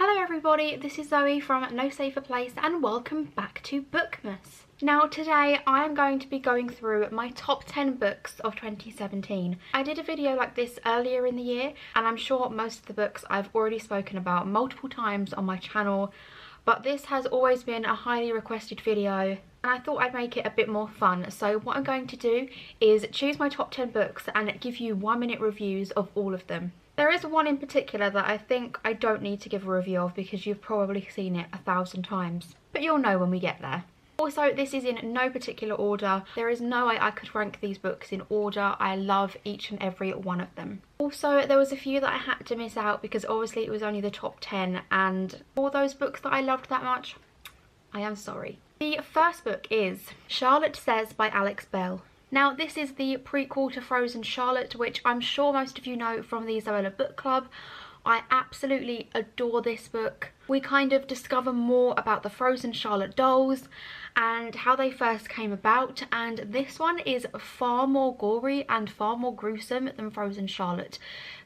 Hello everybody, this is Zoe from No Safer Place and welcome back to Bookmas. Now today I am going to be going through my top 10 books of 2017. I did a video like this earlier in the year and I'm sure most of the books I've already spoken about multiple times on my channel, but this has always been a highly requested video and I thought I'd make it a bit more fun. So what I'm going to do is choose my top 10 books and give you 1-minute reviews of all of them. There is one in particular that I think I don't need to give a review of because you've probably seen it 1,000 times, but you'll know when we get there. Also, this is in no particular order. There is no way I could rank these books in order. I love each and every one of them. Also, there was a few that I had to miss out because obviously it was only the top 10, and all those books that I loved that much, I am sorry. The first book is Charlotte Says by Alex Bell. Now this is the prequel to Frozen Charlotte, which I'm sure most of you know from the Isabella Book Club. I absolutely adore this book. We kind of discover more about the Frozen Charlotte dolls and how they first came about, and this one is far more gory and far more gruesome than Frozen Charlotte.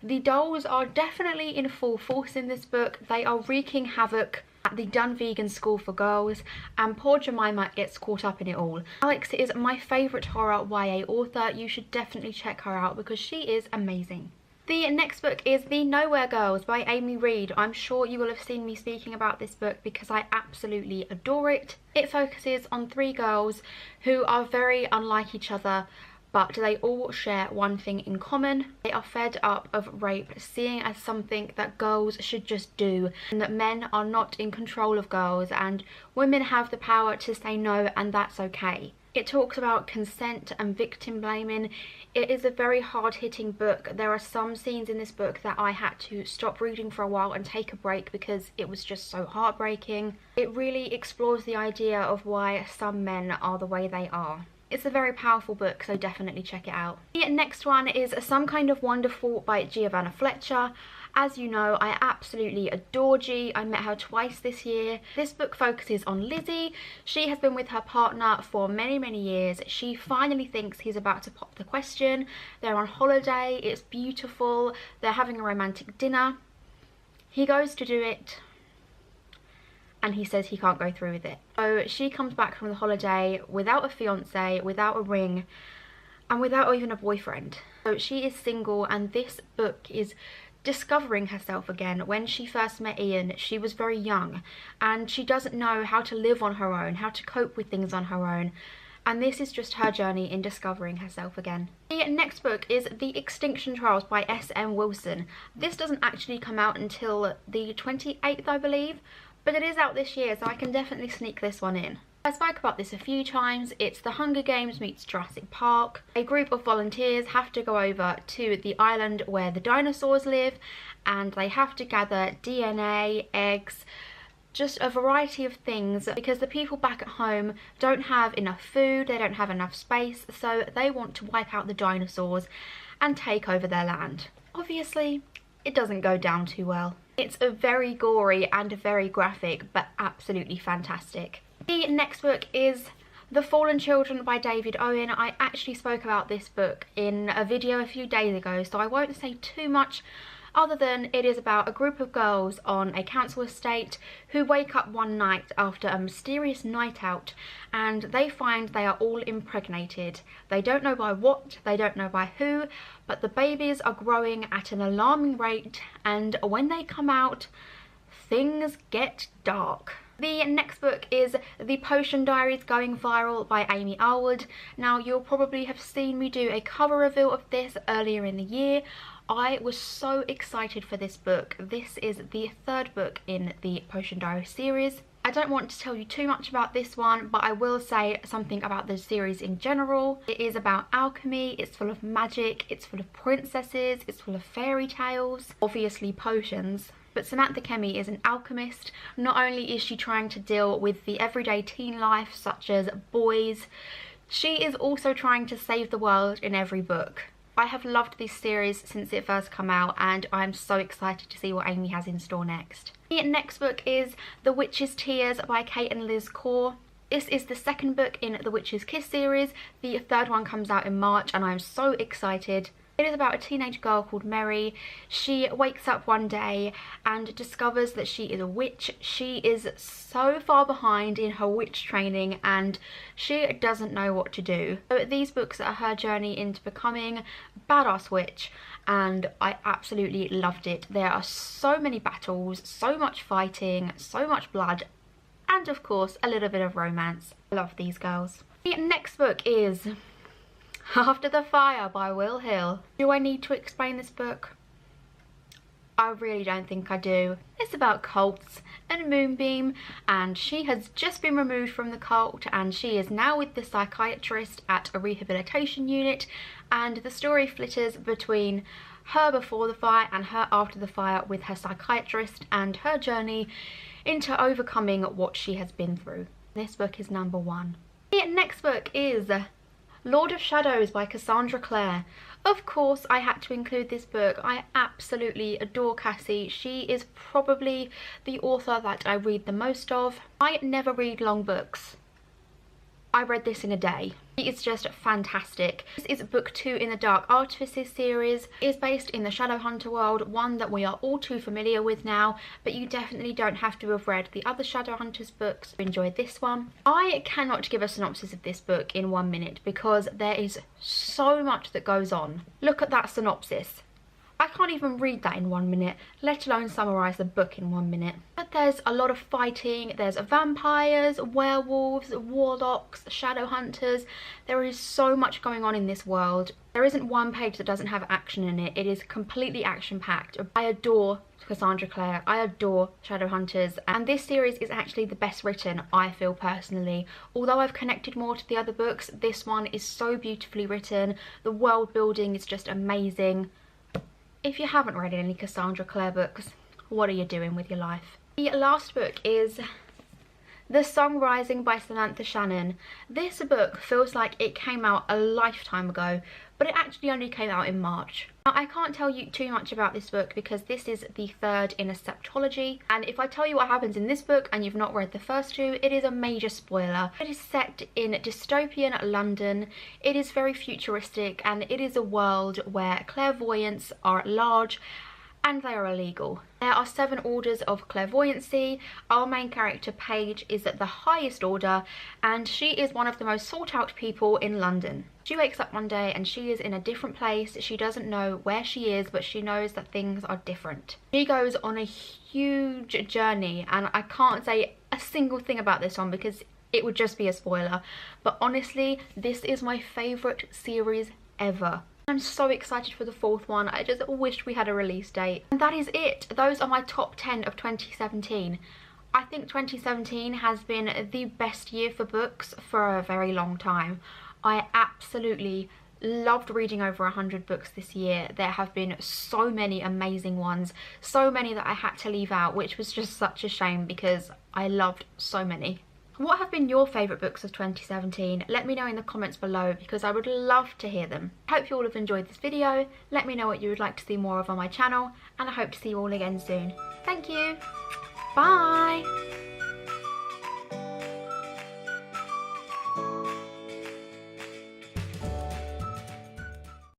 The dolls are definitely in full force in this book. They are wreaking havoc at the Dun Vegan School for Girls, and poor Jemima gets caught up in it all. Alex is my favourite horror YA author. You should definitely check her out because she is amazing. The next book is The Nowhere Girls by Amy Reed. I'm sure you will have seen me speaking about this book because I absolutely adore it. It focuses on 3 girls who are very unlike each other, but they all share one thing in common. They are fed up of rape, seeing as something that girls should just do, and that men are not in control of girls and women have the power to say no, and that's okay. It talks about consent and victim blaming. It is a very hard-hitting book. There are some scenes in this book that I had to stop reading for a while and take a break because it was just so heartbreaking. It really explores the idea of why some men are the way they are. It's a very powerful book, so definitely check it out. The next one is Some Kind of Wonderful by Giovanna Fletcher. As you know, I absolutely adore G. I met her twice this year. This book focuses on Lizzie. She has been with her partner for many years. She finally thinks he's about to pop the question. They're on holiday, it's beautiful, they're having a romantic dinner. He goes to do it and he says he can't go through with it. So she comes back from the holiday without a fiance, without a ring, and without even a boyfriend. So she is single, and this book is discovering herself again. When she first met Ian, she was very young and she doesn't know how to live on her own, how to cope with things on her own. And this is just her journey in discovering herself again. The next book is The Extinction Trials by S.M. Wilson. This doesn't actually come out until the 28th, I believe, but it is out this year, so I can definitely sneak this one in. I spoke about this a few times. It's The Hunger Games meets Jurassic Park. A group of volunteers have to go over to the island where the dinosaurs live, and they have to gather DNA, eggs, just a variety of things because the people back at home don't have enough food, they don't have enough space, so they want to wipe out the dinosaurs and take over their land. Obviously, it doesn't go down too well. It's a very gory and very graphic, but absolutely fantastic. The next book is The Fallen Children by David Owen. I actually spoke about this book in a video a few days ago, so I won't say too much other than it is about a group of girls on a council estate who wake up one night after a mysterious night out and they find they are all impregnated. They don't know by what, they don't know by who, but the babies are growing at an alarming rate, and when they come out, things get dark. The next book is The Potion Diaries Going Viral by Amy Arwood. Now, you'll probably have seen me do a cover reveal of this earlier in the year. I was so excited for this book. This is the 3rd book in the Potion Diaries series. I don't want to tell you too much about this one, but I will say something about the series in general. It is about alchemy, it's full of magic, it's full of princesses, it's full of fairy tales, obviously potions. But Samantha Kemi is an alchemist. Not only is she trying to deal with the everyday teen life, such as boys, she is also trying to save the world in every book. I have loved this series since it first came out, and I'm so excited to see what Amy has in store next. The next book is The Witch's Tears by Kate and Liz Core. This is the 2nd book in the Witch's Kiss series. The 3rd one comes out in March and I'm so excited. It is about a teenage girl called Mary. She wakes up one day and discovers that she is a witch. She is so far behind in her witch training and she doesn't know what to do. So these books are her journey into becoming a badass witch, and I absolutely loved it. There are so many battles, so much fighting, so much blood, and of course a little bit of romance. I love these girls. The next book is After the Fire by Will Hill. Do I need to explain this book? I really don't think I do. It's about cults and Moonbeam, and she has just been removed from the cult and she is now with the psychiatrist at a rehabilitation unit, and the story flitters between her before the fire and her after the fire with her psychiatrist and her journey into overcoming what she has been through. This book is number 1. The next book is Lord of Shadows by Cassandra Clare. Of course I had to include this book. I absolutely adore Cassie. She is probably the author that I read the most of. I never read long books. I read this in a day. It's just fantastic. This is book 2 in the Dark Artifices series. It is based in the Shadowhunter world, one that we are all too familiar with now, but you definitely don't have to have read the other Shadowhunters books to enjoy this one. I cannot give a synopsis of this book in 1 minute because there is so much that goes on. Look at that synopsis. I can't even read that in 1 minute, let alone summarise the book in 1 minute. But there's a lot of fighting, there's vampires, werewolves, warlocks, shadow hunters. There is so much going on in this world. There isn't one page that doesn't have action in it. It is completely action-packed. I adore Cassandra Clare, I adore Shadowhunters, and this series is actually the best written, I feel personally. Although I've connected more to the other books, this one is so beautifully written. The world building is just amazing. If you haven't read any Cassandra Clare books, what are you doing with your life? The last book is The Song Rising by Samantha Shannon. This book feels like it came out a lifetime ago, but it actually only came out in March. Now, I can't tell you too much about this book because this is the third in a septology, and if I tell you what happens in this book and you've not read the first two, it is a major spoiler. It is set in dystopian London, it is very futuristic, and it is a world where clairvoyants are at large and they are illegal. There are 7 orders of clairvoyancy. Our main character, Paige, is at the highest order and she is one of the most sought out people in London. She wakes up one day and she is in a different place. She doesn't know where she is, but she knows that things are different. She goes on a huge journey, and I can't say a single thing about this one because it would just be a spoiler, but honestly, this is my favourite series ever. I'm so excited for the 4th one. I just wish we had a release date. And that is it. Those are my top 10 of 2017. I think 2017 has been the best year for books for a very long time. I absolutely loved reading over 100 books this year. There have been so many amazing ones, so many that I had to leave out, which was just such a shame because I loved so many. What have been your favourite books of 2017? Let me know in the comments below because I would love to hear them. I hope you all have enjoyed this video. Let me know what you would like to see more of on my channel, and I hope to see you all again soon. Thank you. Bye.